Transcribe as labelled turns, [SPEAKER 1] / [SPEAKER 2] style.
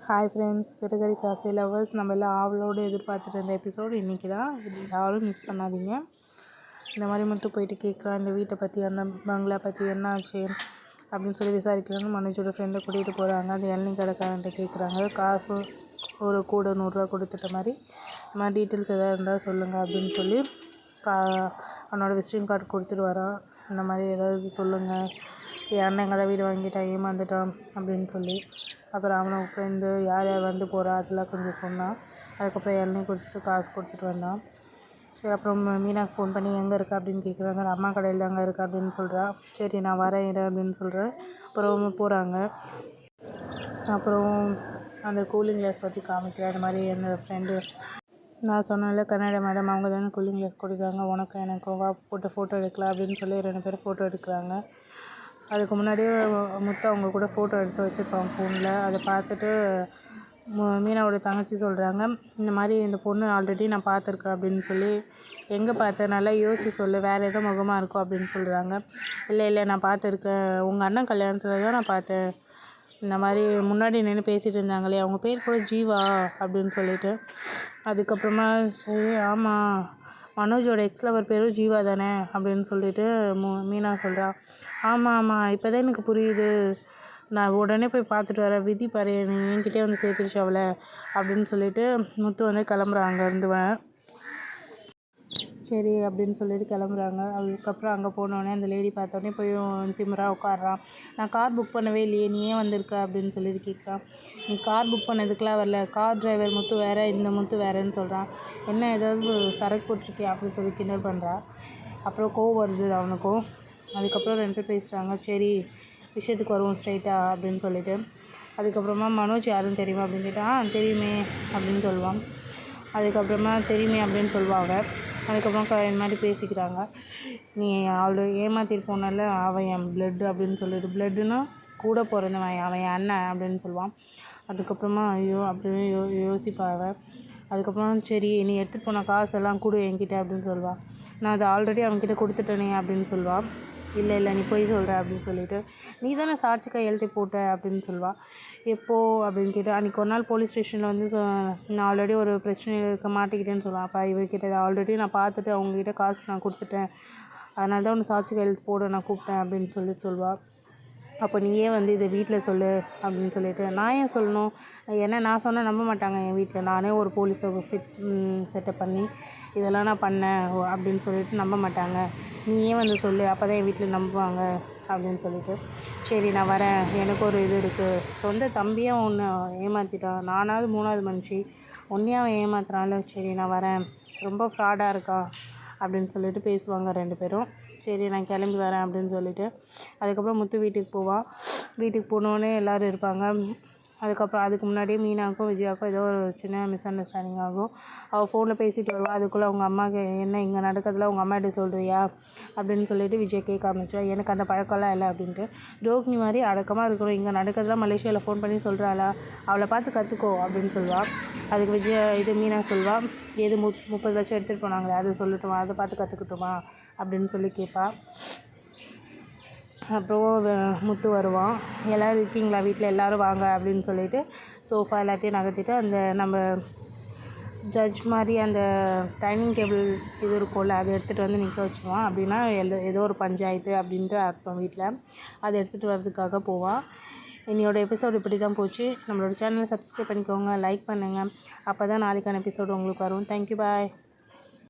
[SPEAKER 1] Hi friends, சிறுகதை காசை lovers. நம்ம எல்லாம் ஆவலோடு எதிர்பார்த்துட்டு இருந்த எபிசோடு இன்றைக்கி தான். இது யாரும் மிஸ் பண்ணாதீங்க. இந்த மாதிரி மட்டும் போயிட்டு கேட்குறான், இந்த வீட்டை பற்றி அந்த பங்களா பற்றி என்ன ஆச்சு அப்படின்னு சொல்லி விசாரிக்கிறாங்க. மனோஜோட ஃப்ரெண்டை கூட்டிகிட்டு போகிறாங்க. அந்த இளநீ கடைக்காரன்ட்ட கேட்குறாங்க, காசு ஒரு கூட 100 ரூபா கொடுத்துட்ட மாதிரி இந்த மாதிரி டீட்டெயில்ஸ் எதாவது இருந்தால் சொல்லுங்கள் அப்படின்னு சொல்லி அவனோட விசிட்டிங் கார்டு கொடுத்துட்டு வரான். இந்த மாதிரி ஏதாவது சொல்லுங்கள், என் அண்ணன் எங்கே தான் வீடு வாங்கிட்டான், ஏமாந்துட்டான் அப்படின்னு சொல்லி. அப்புறம் அவனோட ஃப்ரெண்டு யார் யார் வந்து போகிறா அதெல்லாம் கொஞ்சம் சொன்னான். அதுக்கப்புறம் இளநீ குடிச்சிட்டு காசு கொடுத்துட்டு வந்தான். சரி, அப்புறம் மீனாக்கு ஃபோன் பண்ணி எங்கே இருக்கா அப்படின்னு கேட்குறாங்க. அம்மா கடையில் அங்கே இருக்கா அப்படின்னு சொல்கிறா. சரி நான் வரேன் இரு அப்படின்னு சொல்கிறேன். அப்புறம் போகிறாங்க. அப்புறம் அந்த கூலிங் கிளாஸ் பற்றி காமிக்கிறேன். அது மாதிரி என்னோடய ஃப்ரெண்டு நான் சொன்னேன்ல கன்னட மேடம், அவங்க தானே கூலிங் கிளாஸ் கொடுத்தாங்க உனக்கும் எனக்கும், வா போட்டு ஃபோட்டோ எடுக்கலாம் அப்படின்னு சொல்லி 2 பேரும் ஃபோட்டோ எடுக்கிறாங்க. அதுக்கு முன்னாடியே முத்து அவங்க கூட ஃபோட்டோ எடுத்து வச்சுருப்பாங்க ஃபோனில். அதை பார்த்துட்டு மீனாவோட தங்கச்சி சொல்கிறாங்க, இந்த மாதிரி இந்த பொண்ணு ஆல்ரெடி நான் பார்த்துருக்கேன் அப்படின்னு சொல்லி. எங்கே பார்த்தேன், நல்லா யோசிச்சு சொல்லு, வேறு எதோ முகமாக இருக்கும் அப்படின்னு சொல்கிறாங்க. இல்லை நான் பார்த்துருக்கேன், உங்கள் அண்ணன் கல்யாணத்தில் தான் நான் பார்த்தேன். இந்த மாதிரி முன்னாடி நின்று பேசிகிட்டு இருந்தாங்களே, அவங்க பேர் கூட ஜீவா அப்படின்னு சொல்லிட்டு. அதுக்கப்புறமா சரி ஆமாம், மனோஜோட எக்ஸ் லவர் பேரும் ஜீவா தானே அப்படின்னு சொல்லிட்டு மீனா சொல்கிறா. ஆமாம் இப்போ தான் எனக்கு புரியுது, நான் உடனே போய் பார்த்துட்டு வரேன், விதி பாரு நீ என்கிட்டே வந்து சேர்த்துருச்சு அவளை அப்படின்னு சொல்லிட்டு முத்து வந்து கிளம்புறான் அங்கேருந்து. சரி அப்படின்னு சொல்லிட்டு கிளம்புறாங்க. அதுக்கப்புறம் அங்கே போனோடனே அந்த லேடி பார்த்தோன்னே போய் திமிரா உட்காடுறான். நான் கார் புக் பண்ணவே இல்லையே, நீ ஏன் வந்திருக்க அப்படின்னு சொல்லிட்டு கேட்குறான். நீ கார் புக் பண்ணதுக்கெலாம் வரல, கார் டிரைவர் முத்து வேறு, இந்த முத்து வேறுன்னு சொல்கிறான். என்ன ஏதாவது சரக்கு போட்டிருக்கியா அப்படின்னு சொல்லி கிண்டல் பண்ணுறா. அப்புறம் கோவம் வருது அவனுக்கும். அதுக்கப்புறம் 2 பேர் பேசுகிறாங்க. சரி விஷயத்துக்கு வருவோம் ஸ்ட்ரைட்டாக அப்படின்னு சொல்லிட்டு. அதுக்கப்புறமா மனோஜ் யாருன்னு தெரியுமா அப்படின்னு கேட்டால் தெரியுமே அப்படின்னு சொல்லுவான். அதுக்கப்புறமா தெரியுமே அப்படின்னு சொல்லுவாங்க. அதுக்கப்புறம் இந்த மாதிரி பேசிக்கிறாங்க. நீ ஆல்ரெடி ஏமாற்றிட்டு போனால, அவன் என் பிளட்டு அப்படின்னு சொல்லிட்டு, பிளட்டுன்னா கூட பிறந்தவன், அவன் என் அண்ணன் அப்படின்னு சொல்லுவான். அதுக்கப்புறமா ஐயோ அப்படின்னு யோசிப்பாங்க. அதுக்கப்புறம் சரி நீ எடுத்துகிட்டு போன காசெல்லாம் கொடு என்கிட்ட அப்படின்னு சொல்லுவாள். நான் அதை ஆல்ரெடி அவன்கிட்ட கொடுத்துட்டேனே அப்படின்னு சொல்லுவாள். இல்லை நீ போய் சொல்கிற அப்படின்னு சொல்லிட்டு, நீ தானே சாட்சி கையெழுத்து போட்ட அப்படின்னு சொல்லுவாள். எப்போது அப்படின்னு கேட்டு, அன்றைக்கி ஒரு நாள் போலீஸ் ஸ்டேஷனில் வந்து நான் ஆல்ரெடி ஒரு பிரச்சனையில் இருக்க மாட்டிக்கிட்டேன்னு சொல்லுவான். அப்போ இவர்கிட்ட ஆல்ரெடி நான் பார்த்துட்டு அவங்ககிட்ட காசு நான் கொடுத்துட்டேன், அதனால தான் உன்னை சாட்சி கையெழுத்து போட நான் கூப்பிட்டேன் அப்படின்னு சொல்லுவாள். அப்போ நீயே வந்து இதை வீட்டில் சொல்லு அப்படின்னு சொல்லிட்டு, நான் ஏன் சொல்லணும், ஏன்னா நான் சொன்னால் நம்ப மாட்டாங்க என் வீட்டில், நானே ஒரு போலீஸை செட்டப் பண்ணி இதெல்லாம் நான் பண்ணேன் அப்படின்னு சொல்லிட்டு நம்ப மாட்டாங்க, நீ ஏன் வந்து சொல்லு, அப்போ தான் என் வீட்டில் நம்புவாங்க அப்படின்னு சொல்லிட்டு. சரி நான் வரேன், எனக்கு ஒரு இது இருக்குது, சொந்த தம்பியே ஒன்று ஏமாற்றிட்டான், நானாவது 3வது மனுஷி, ஒன்றையும் அவன் ஏமாத்துறான்ல, சரி நான் வரேன், ரொம்ப ஃப்ராடாக இருக்கா அப்படின்னு சொல்லிட்டு பேசுவாங்க 2 பேரும். சரி நான் கிளம்பி வரேன் அப்படின்னு சொல்லிட்டு. அதுக்கப்புறம் முத்து வீட்டுக்கு போவான். வீட்டுக்கு போனோடனே எல்லோரும் இருப்பாங்க. அதுக்கப்புறம் அதுக்கு முன்னாடியே மீனாவுக்கும் விஜயாவுக்கும் ஏதோ ஒரு சின்ன மிஸ் அண்டர்ஸ்டாண்டிங் ஆகும். அவள் ஃபோனில் பேசிட்டு வருவாள். அதுக்குள்ளே அவங்க அம்மாவுக்கு என்ன இங்கே நடக்கிறதுல உங்கள் அம்மாகிட்ட சொல்கிறியா அப்படின்னு சொல்லிட்டு விஜய் கேட்க ஆரம்பிச்சா. எனக்கு அந்த பழக்கம்லாம் இல்லை அப்படின்ட்டு. ரோகிணி மாதிரி அடக்கமாக இருக்கணும், இங்கே நடக்கிறதுலாம் மலேசியாவில் ஃபோன் பண்ணி சொல்கிறாளா, அவளை பார்த்து கற்றுக்கோ அப்படின்னு சொல்லுவாள். அதுக்கு மீனா சொல்வாள், எது 30 லட்சம் எடுத்துகிட்டு போனாங்களே அது சொல்லட்டுமா, அதை பார்த்து கற்றுக்கட்டுமா அப்படின்னு சொல்லி கேட்பாள். அப்புறம் முத்து வருவான். எல்லோரும் இருக்கீங்களா வீட்டில், எல்லோரும் வாங்க அப்படின்னு சொல்லிட்டு சோஃபா எல்லாத்தையும் நகர்த்திட்டு அந்த நம்ம ஜட்ஜ் மாதிரி அந்த டைனிங் டேபிள் இது இருக்கும்ல, அதை எடுத்துகிட்டு வந்து நிற்க வச்சுருவான். அப்படின்னா ஏதோ ஒரு பஞ்சாயத்து அப்படின்ட்டு அர்த்தம் வீட்டில். அதை எடுத்துகிட்டு வர்றதுக்காக போவான். என்னோடய எபிசோடு இப்படி தான் போச்சு. நம்மளோட சேனலை சப்ஸ்கிரைப் பண்ணிக்கோங்க, லைக் பண்ணுங்கள், அப்போ தான் நாளைக்கான எபிசோடு உங்களுக்கு வரும். தேங்க்யூ, பாய்.